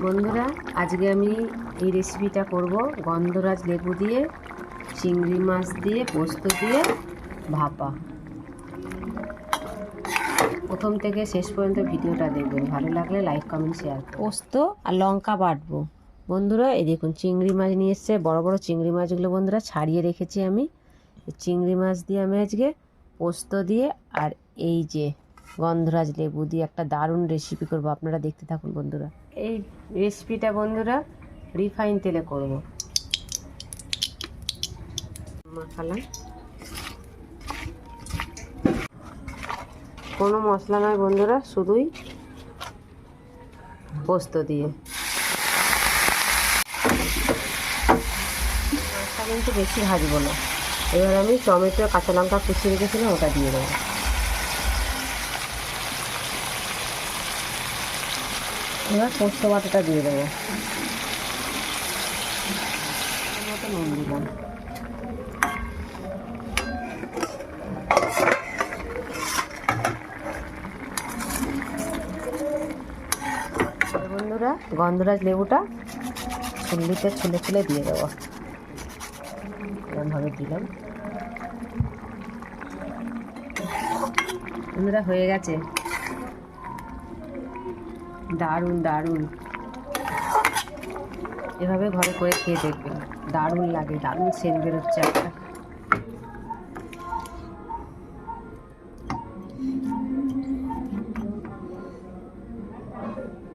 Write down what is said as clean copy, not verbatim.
বন্ধুরা, আজকে আমি এই রেসিপিটা করব গন্ধরাজ লেবু দিয়ে, চিংড়ি মাছ দিয়ে, পোস্ত দিয়ে ভাপা। প্রথম থেকে শেষ পর্যন্ত ভিডিওটা দেখবেন, ভালো লাগলে লাইক কমেন্ট শেয়ার। পোস্ত আর লঙ্কা বাটবো। বন্ধুরা, এই দেখুন চিংড়ি মাছ নিয়ে এসছে, বড় বড় চিংড়ি মাছগুলো বন্ধুরা ছাড়িয়ে রেখেছি আমি। চিংড়ি মাছ দিয়ে আমি আজকে পোস্ত দিয়ে আর এই যে গন্ধরাজ লেবু দিয়ে একটা দারুণ রেসিপি করব। আপনারা দেখতে থাকুন বন্ধুরা। এই রেসিপিটা বন্ধুরা রিফাইন তেলে করব। মাখালাম, কোনো মশলা নয় বন্ধুরা, শুধুই পোস্ত দিয়ে। মাছটা কিন্তু বেশি ভাজবো না। এবার আমি টমেটো কাঁচা লঙ্কা কুচিয়ে রেখেছিলাম, ওটা দিয়ে দেবো। এবার পোস্ত বাটাটা দিয়ে দেবো। মতো নুন দিলাম। বন্ধুরা, গন্ধরাজ লেবুটা ছুল্লিতে ছুলে ছুলে দিয়ে দেবো। এরকমভাবে দিলাম। বন্ধুরা, হয়ে গেছে। দারুণ দারুণ, এভাবে ঘরে করে খেয়ে দেখবেন, দারুণ লাগে, দারুণ সেন্ট বেরোচ্ছে একটা।